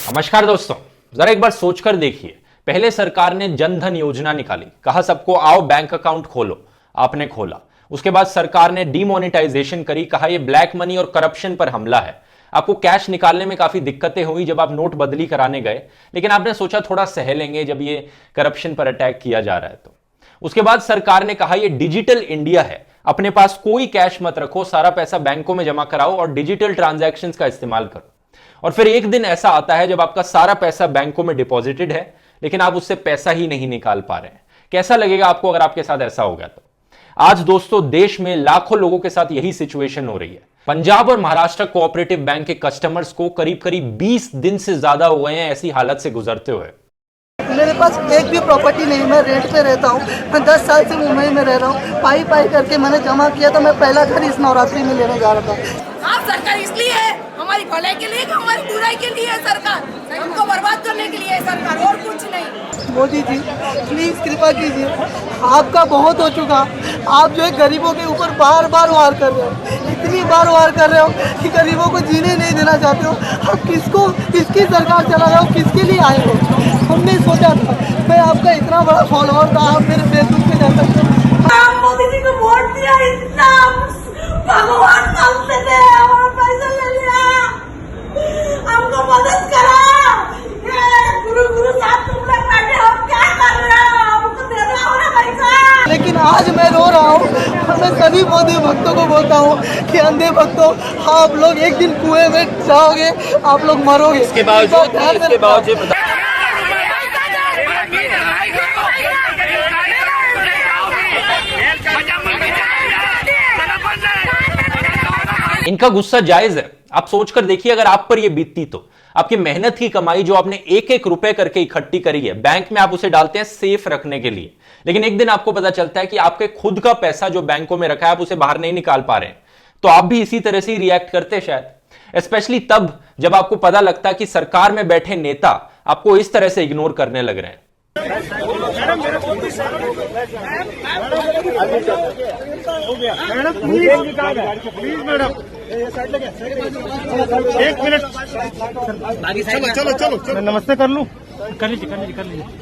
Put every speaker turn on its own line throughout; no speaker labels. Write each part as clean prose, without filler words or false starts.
नमस्कार दोस्तों, जरा एक बार सोचकर देखिए। पहले सरकार ने जन धन योजना निकाली, कहा सबको आओ बैंक अकाउंट खोलो, आपने खोला। उसके बाद सरकार ने डीमोनेटाइजेशन करी, कहा यह ब्लैक मनी और करप्शन पर हमला है। आपको कैश निकालने में काफी दिक्कतें हुई जब आप नोट बदली कराने गए, लेकिन आपने सोचा थोड़ा सह लेंगे जब ये करप्शन पर अटैक किया जा रहा है तो। उसके बाद सरकार ने कहा यह डिजिटल इंडिया है, अपने पास कोई कैश मत रखो, सारा पैसा बैंकों में जमा कराओ और डिजिटल ट्रांजैक्शंस का इस्तेमाल करो। और फिर एक दिन ऐसा आता है जब आपका सारा पैसा बैंकों में डिपॉजिटेड है, लेकिन आप उससे पैसा ही नहीं निकाल पा रहे हैं। कैसा लगेगा आपको अगर आपके साथ ऐसा हो गया तो? आज दोस्तों देश में लाखों लोगों के साथ यही सिचुएशन हो रही है। पंजाब और महाराष्ट्र कोऑपरेटिव बैंक के कस्टमर्स को करीब करीब 20 दिन से ज्यादा हो गए हैं ऐसी हालत से गुजरते हुए।
मेरे पास एक भी प्रॉपर्टी नहीं, मैं रेंट पे रहता हूँ। मैं 10 साल से मुंबई में रह रहा हूँ। पाई करके मैंने जमा किया था। मैं पहला घर इस नवरात्रि में लेने जा रहा था।
सरकार इसलिए है, हमारी भलाई के लिए, हमारी बुराई के लिए है सरकार, हमको बर्बाद करने के लिए है सरकार, और कुछ नहीं।
मोदी जी प्लीज कृपा कीजिए, आपका बहुत हो चुका। आप जो है गरीबों के ऊपर बार बार वार कर रहे हो, इतनी बार वार कर रहे हो कि गरीबों को जीने नहीं देना चाहते हो। आप किसकी सरकार चला रहे हो, किसके लिए आए हो? हमने सोचा था, मैं आपका इतना बड़ा फॉलोअर था, आप मेरे फेसबुक पे जा सकते हो।
मोदी जी को वोट दिया, इतना भगवान हमसे दे, हमारा पैसा ले लिया, हमको मदद करा। गुरु साहब तुम लोग बैठे हो, क्या कर रहे हो? हमको देना हो ना पैसा।
लेकिन आज मैं रो रहा हूँ और मैं सभी मोदी भक्तों को बोलता हूँ कि अंधे भक्तों, आप लोग एक दिन कुएं में जाओगे, आप लोग मरोगे।
इसके बावजूद इनका गुस्सा जायज है। आप सोचकर देखिए, अगर आप पर यह बीतती तो आपकी मेहनत की कमाई जो आपने एक एक रुपए करके इकट्ठी करी है, बैंक में आप उसे डालते हैं सेफ रखने के लिए, लेकिन एक दिन आपको पता चलता है कि आपके खुद का पैसा जो बैंकों में रखा है आप उसे बाहर नहीं निकाल पा रहे हैं, तो आप भी इसी तरह से ही रिएक्ट करते शायद। स्पेशली तब जब आपको पता लगता है कि सरकार में बैठे नेता आपको इस तरह से इग्नोर करने लग रहे हैं।
एक मिनट, चलो नमस्ते कर लूं। कर लीजिए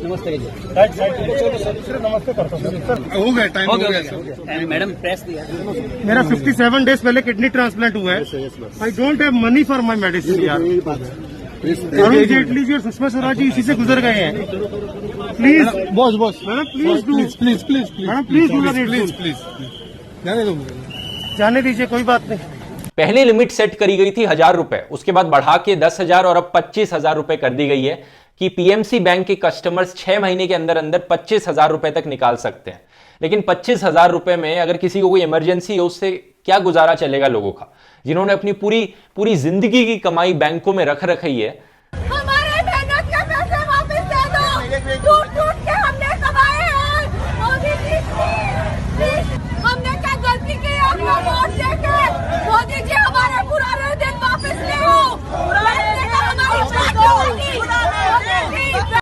नमस्ते कीजिए। नमस्ते करता हूँ सर। हो गया, टाइम हो गया मैडम। प्रेस दिया मेरा 57 डेज पहले किडनी ट्रांसप्लांट हुआ है। I don't have money for my medicine यार। अरुण जेटली जी और सुषमा स्वराज जी इसी से गुजर गए हैं। प्लीज बॉस मैडम, प्लीज जाने दीजिए, कोई बात नहीं।
पहले लिमिट सेट करी गई थी 1000 रुपए, उसके बाद बढ़ा के 10,000 और अब 25,000 रुपए कर दी गई है कि पीएमसी बैंक के कस्टमर्स 6 महीने के अंदर अंदर 25,000 रुपए तक निकाल सकते हैं। लेकिन 25,000 रुपए में अगर किसी को कोई इमरजेंसी हो, उससे क्या गुजारा चलेगा लोगों का, जिन्होंने अपनी पूरी जिंदगी की कमाई बैंकों में रख रखी है।
हमारे मेहनत के पैसे वापस दे दो, टूट के हमने कमाए हैं। मोदी जी प्लीज, हमने क्या गलती की? आपको वोट देके मोदी जी हमारे पुराने दिन वापस ले आओ।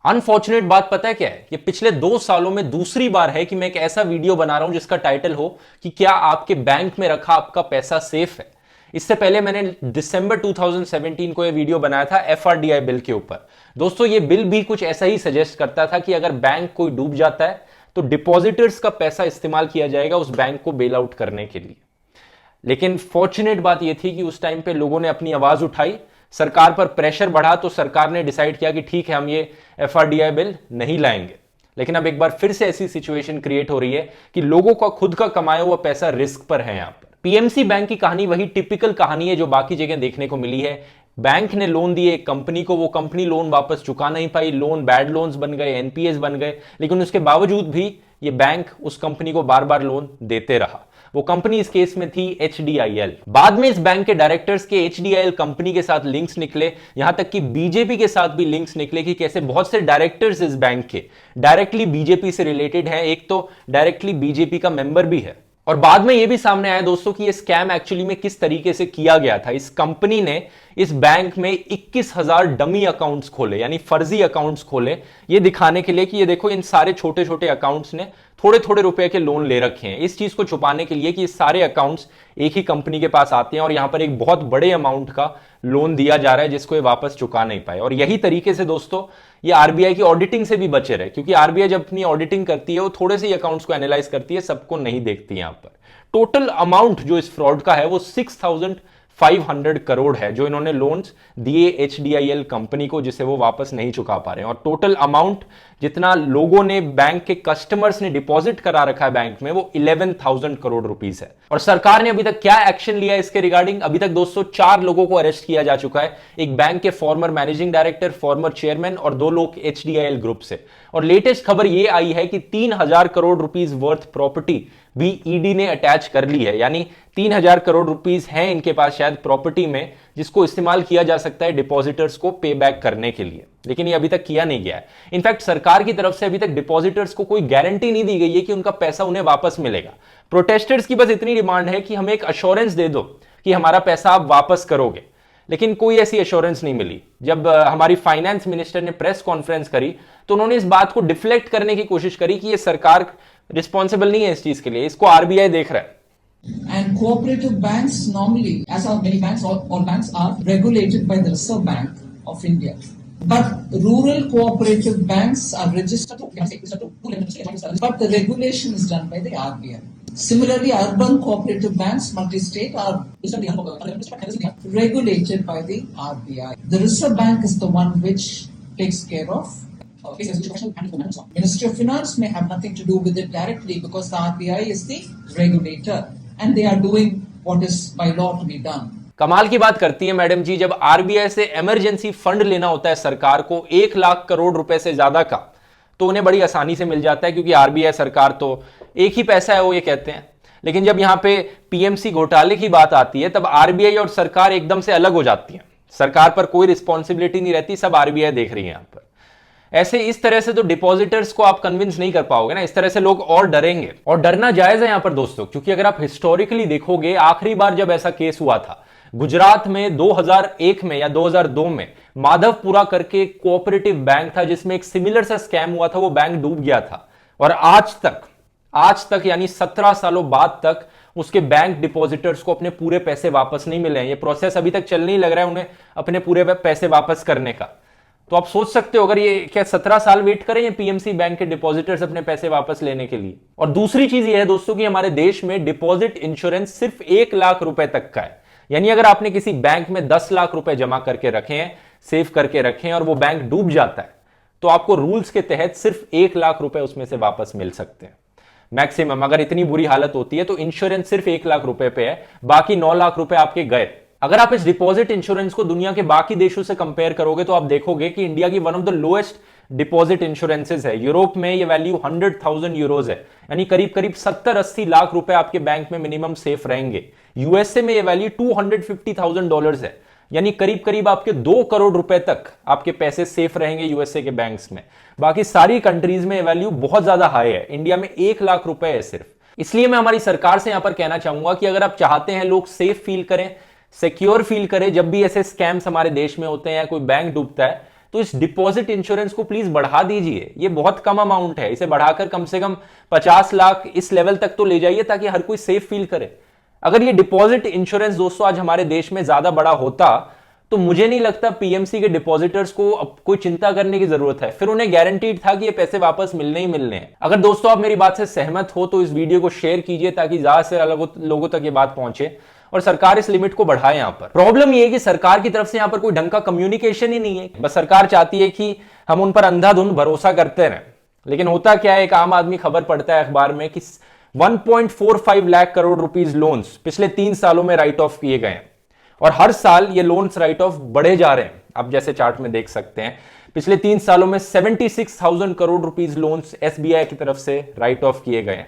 अनफॉर्चुनेट बात पता है क्या है? ये पिछले 2 सालों में दूसरी बार है कि मैं एक ऐसा वीडियो बना रहा हूं जिसका टाइटल हो कि क्या आपके बैंक में रखा आपका पैसा सेफ है। इससे पहले मैंने दिसंबर 2017 को ये वीडियो बनाया था एफआरडीआई बिल के ऊपर। दोस्तों ये बिल भी कुछ ऐसा ही सजेस्ट करता था कि अगर बैंक कोई डूब जाता है तो डिपॉजिटर्स का पैसा इस्तेमाल किया जाएगा उस बैंक को बेल आउट करने के लिए। लेकिन फॉर्चुनेट बात यह थी कि उस टाइम पे लोगों ने अपनी आवाज उठाई, सरकार पर प्रेशर बढ़ा, तो सरकार ने डिसाइड किया कि ठीक है हम ये एफआरडीआई बिल नहीं लाएंगे। लेकिन अब एक बार फिर से ऐसी सिचुएशन क्रिएट हो रही है कि लोगों का खुद का कमाया हुआ पैसा रिस्क पर है। यहां पर पीएमसी बैंक की कहानी वही टिपिकल कहानी है जो बाकी जगह देखने को मिली है। बैंक ने लोन दिए एक कंपनी को, वो कंपनी लोन वापस चुका नहीं पाई, लोन बैड लोन्स बन गए, एनपीएस बन गए, लेकिन उसके बावजूद भी ये बैंक उस कंपनी को बार बार लोन देते रहा। वो कंपनी इस केस में थी एचडीआईएल। बाद में इस बैंक के डायरेक्टर्स के एचडीआईएल कंपनी के साथ लिंक्स निकले, यहां तक कि बीजेपी के साथ भी लिंक्स निकले कि कैसे बहुत से डायरेक्टर्स इस बैंक के डायरेक्टली बीजेपी से रिलेटेड हैं, एक तो डायरेक्टली बीजेपी का मेंबर भी है। और बाद में यह भी सामने आया दोस्तों कि यह स्कैम एक्चुअली में किस तरीके से किया गया था। इस कंपनी ने इस बैंक में 21,000 डमी अकाउंट्स खोले, यानी फर्जी अकाउंट्स खोले, ये दिखाने के लिए कि ये देखो इन सारे छोटे छोटे अकाउंट्स ने थोड़े थोड़े रुपए के लोन ले रखे हैं इस चीज को छुपाने के लिए कि सारे अकाउंट्स एक ही कंपनी के पास आते हैं और यहां पर एक बहुत बड़े अमाउंट का लोन दिया जा रहा है जिसको ये वापस चुका नहीं पाए। और यही तरीके से दोस्तों ये आरबीआई की ऑडिटिंग से भी बचे रहे, क्योंकि आरबीआई जब अपनी ऑडिटिंग करती है वो थोड़े से अकाउंट्स को एनालाइज करती है, सबको नहीं देखती यहां पर। टोटल अमाउंट जो इस फ्रॉड का है वो 6,500 करोड़ है जो इन्होंने लोन्स दिए एचडीआईएल कंपनी को, जिसे वो वापस नहीं चुका पा रहे हैं। और टोटल अमाउंट जितना लोगों ने बैंक के कस्टमर्स ने डिपॉजिट करा रखा है बैंक में वो 11,000 करोड़ रुपीस है। और सरकार ने अभी तक क्या एक्शन लिया इसके रिगार्डिंग? अभी तक दोस्तों 4 लोगों को अरेस्ट किया जा चुका है, एक बैंक के farmer managing director, former chairman और 2 लोग एचडीआईएल ग्रुप से। और लेटेस्ट खबर यह आई है कि 3,000 करोड़ रुपीस वर्थ प्रॉपर्टी भी ईडी ने अटैच कर ली है, यानी 3,000 करोड़ रुपीस हैं इनके पास शायद प्रॉपर्टी में, जिसको इस्तेमाल किया जा सकता है डिपॉजिटर्स को पे बैक करने के लिए। लेकिन ये अभी तक किया नहीं गया है। इनफैक्ट सरकार की तरफ से अभी तक डिपॉजिटर्स को कोई गारंटी नहीं दी गई है कि उनका पैसा उन्हें वापस मिलेगा। प्रोटेस्टर्स की बस इतनी डिमांड है कि हमें एक अश्योरेंस दे दो कि हमारा पैसा आप वापस करोगे, लेकिन कोई ऐसी एश्योरेंस नहीं मिली। जब हमारी फाइनेंस मिनिस्टर ने प्रेस कॉन्फ्रेंस करी तो उन्होंने इस बात को डिफ्लेक्ट करने की कोशिश करी कि ये सरकार रिस्पॉन्सिबल नहीं है इस चीज के लिए, इसको आरबीआई देख रहा है।
And cooperative banks normally, as are many banks, all banks are regulated by the Reserve Bank of India. But rural cooperative banks are registered but the regulation is done by the RBI. Similarly, urban cooperative banks, multi-state, are regulated by the RBI. The Reserve Bank is the one which takes care of Ministry of Finance may have nothing to do with it directly because the RBI is the regulator and they are doing what is by law to be done.
कमाल की बात करती है madam जी, जब RBI से emergency fund लेना होता है सरकार को 1 लाख करोड़ रुपए से ज्यादा का, तो उन्हें बड़ी आसानी से मिल जाता है क्योंकि आरबीआई सरकार तो एक ही पैसा है वो ये कहते हैं। लेकिन जब यहां पे पीएमसी घोटाले की बात आती है तब आरबीआई और सरकार एकदम से अलग हो जाती है। सरकार पर कोई रिस्पॉन्सिबिलिटी नहीं रहती, सब आरबीआई देख रही है यहां पर। ऐसे इस तरह से तो डिपॉजिटर्स को आप कन्विंस नहीं कर पाओगे ना, इस तरह से लोग और डरेंगे। और डरना जायज है यहां पर दोस्तों, क्योंकि अगर आप हिस्टोरिकली देखोगे आखिरी बार जब ऐसा केस हुआ था गुजरात में 2001 में या 2002 में माधवपुरा करके कोऑपरेटिव बैंक था जिसमें एक सिमिलर सा स्कैम हुआ था, वो बैंक डूब गया था। और आज तक यानी 17 सालों बाद तक उसके बैंक डिपॉजिटर्स को अपने पूरे पैसे वापस नहीं मिले हैं। ये प्रोसेस अभी तक चल नहीं लग रहा है उन्हें अपने पूरे पैसे वापस करने का। तो आप सोच सकते हो अगर ये क्या 17 साल वेट करें ये पीएमसी बैंक के डिपॉजिटर्स अपने पैसे वापस लेने के लिए। और दूसरी चीज ये है दोस्तों कि हमारे देश में डिपॉजिट इंश्योरेंस सिर्फ 1 लाख रुपए तक का है, यानी अगर आपने किसी बैंक में 10 लाख रुपए जमा करके रखे हैं, सेव करके रखे हैं और वो बैंक डूब जाता है तो आपको रूल्स के तहत सिर्फ 1 लाख रुपए उसमें से वापस मिल सकते हैं मैक्सिमम। अगर इतनी बुरी हालत होती है तो इंश्योरेंस सिर्फ 1 लाख रुपए पे है, बाकी 9 लाख रुपए आपके गए। अगर आप इस डिपॉजिट इंश्योरेंस को दुनिया के बाकी देशों से कंपेयर करोगे तो आप देखोगे कि इंडिया की one of the lowest deposit insurances है। यूरोप में ये वैल्यू 100,000 यूरोज है, यानी करीब करीब 70-80 लाख रुपए आपके बैंक में मिनिमम सेफ रहेंगे। यूएसए में ये वैल्यू $250,000 है, यानी करीब करीब आपके 2 करोड़ रुपए तक आपके पैसे सेफ रहेंगे यूएसए के बैंक्स में। बाकी सारी कंट्रीज में ये वैल्यू बहुत ज्यादा हाई है, इंडिया में 1 लाख रुपए है सिर्फ। इसलिए मैं हमारी सरकार से यहां पर कहना चाहूंगा कि अगर आप चाहते हैं लोग सेफ फील करें, सिक्योर फील करें जब भी ऐसे स्कैम्स हमारे देश में होते हैं या कोई बैंक डूबता है, तो इस डिपॉजिट इंश्योरेंस को प्लीज बढ़ा दीजिए। ये बहुत कम अमाउंट है, इसे बढ़ाकर कम से कम 50 लाख इस लेवल तक तो ले जाइए ताकि हर कोई सेफ फील करे। अगर ये डिपॉजिट इंश्योरेंस दोस्तों आज हमारे देश में ज्यादा बड़ा होता तो मुझे नहीं लगता पीएमसी के डिपॉजिटर्स को अब कोई चिंता करने की जरूरत है, फिर उन्हें गारंटीड था कि ये पैसे वापस मिलने ही मिलने हैं। अगर दोस्तों आप मेरी बात से सहमत हो तो इस वीडियो को शेयर कीजिए ताकि ज्यादा से ज्यादा लोगों तक ये बात पहुंचे और सरकार इस लिमिट को बढ़ाए। यहां पर प्रॉब्लम ये है कि सरकार की तरफ से यहां पर कोई ढंग का कम्युनिकेशन ही नहीं है। बस सरकार चाहती है कि हम उन पर अंधाधुंध भरोसा करते रहें, लेकिन होता क्या है, एक आम आदमी खबर पढ़ता है अखबार में कि 1.45 लाख करोड़ रुपीस लोन्स पिछले 3 सालों में राइट ऑफ किए गए हैं और हर साल ये लोन्स राइट ऑफ बढ़े जा रहे हैं। आप जैसे चार्ट में देख सकते हैं पिछले 3 सालों में 76,000 करोड़ रुपीस लोन्स एसबीआई की तरफ से राइट ऑफ किए गए हैं।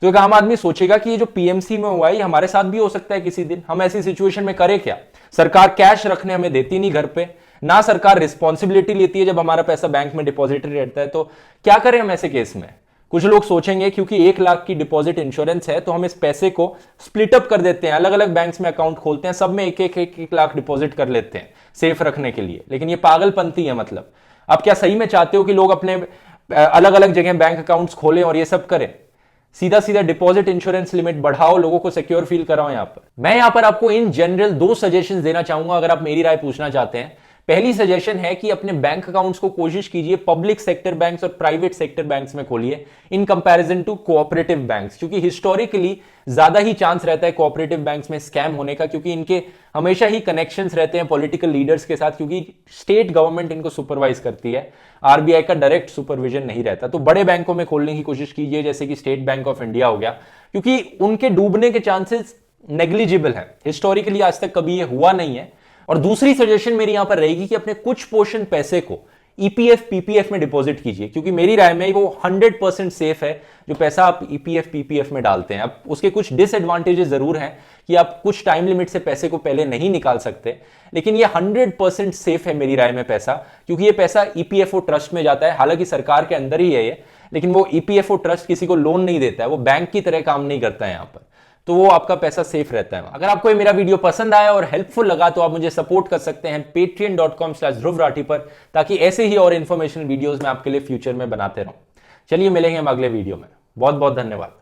तो एक आम आदमी सोचेगा कि ये जो पीएमसी में हुआ है ये हमारे साथ भी हो सकता है किसी दिन। हम ऐसी सिचुएशन में करें क्या? सरकार कैश रखने हमें देती नहीं घर पे, ना सरकार रिस्पॉन्सिबिलिटी लेती है जब हमारा पैसा बैंक में डिपॉजिटेड रहता है, तो क्या करें हम ऐसे केस में? कुछ लोग सोचेंगे क्योंकि 1 लाख की डिपॉजिट इंश्योरेंस है तो हम इस पैसे को स्प्लिट अप कर देते हैं, अलग अलग बैंक्स में अकाउंट खोलते हैं, सब में 1 लाख डिपॉजिट कर लेते हैं सेफ रखने के लिए। लेकिन ये पागलपंती है। मतलब आप क्या सही में चाहते हो कि लोग अपने अलग अलग जगह बैंक अकाउंट्स खोलें और ये सब करें? सीधा सीधा डिपॉजिट इंश्योरेंस लिमिट बढ़ाओ, लोगों को सिक्योर फील कराओ। यहां पर मैं यहां पर आपको इन जनरल 2 सजेशंस देना चाहूंगा अगर आप मेरी राय पूछना चाहते हैं। पहली सजेशन है कि अपने बैंक अकाउंट्स को कोशिश कीजिए पब्लिक सेक्टर बैंक्स और प्राइवेट सेक्टर बैंक्स में खोलिए in comparison to cooperative banks, क्योंकि हिस्टोरिकली ज्यादा ही चांस रहता है कोऑपरेटिव बैंक्स में स्कैम होने का, क्योंकि इनके हमेशा ही कनेक्शंस रहते हैं पॉलिटिकल लीडर्स के साथ, क्योंकि स्टेट गवर्नमेंट इनको सुपरवाइज करती है, आरबीआई का डायरेक्ट सुपरविजन नहीं रहता। तो बड़े बैंकों में खोलने की कोशिश कीजिए, जैसे कि स्टेट बैंक ऑफ इंडिया हो गया, क्योंकि उनके डूबने के चांसेस नेग्लिजिबल है। हिस्टोरिकली आज तक कभी ये हुआ नहीं है। और दूसरी सजेशन मेरी यहां पर रहेगी कि अपने कुछ पोर्शन पैसे को ईपीएफ पीपीएफ में डिपॉजिट कीजिए, क्योंकि मेरी राय में वो 100% सेफ है जो पैसा आप ईपीएफ पीपीएफ में डालते हैं। अब उसके कुछ डिसएडवांटेजेस जरूर हैं कि आप कुछ टाइम लिमिट से पैसे को पहले नहीं निकाल सकते, लेकिन ये 100% सेफ है मेरी राय में पैसा, क्योंकि ये पैसा ईपीएफओ ट्रस्ट में जाता है। हालांकि सरकार के अंदर ही है ये, लेकिन वो ईपीएफओ ट्रस्ट किसी को लोन नहीं देता है, वो बैंक की तरह काम नहीं करता है यहां पर, तो वो आपका पैसा सेफ रहता है। अगर आपको ये मेरा वीडियो पसंद आया और हेल्पफुल लगा तो आप मुझे सपोर्ट कर सकते हैं patreon.com/ध्रुव राठी पर, ताकि ऐसे ही और इन्फॉर्मेशन वीडियोस मैं आपके लिए फ्यूचर में बनाते रहूं। चलिए मिलेंगे हम अगले वीडियो में। बहुत बहुत धन्यवाद।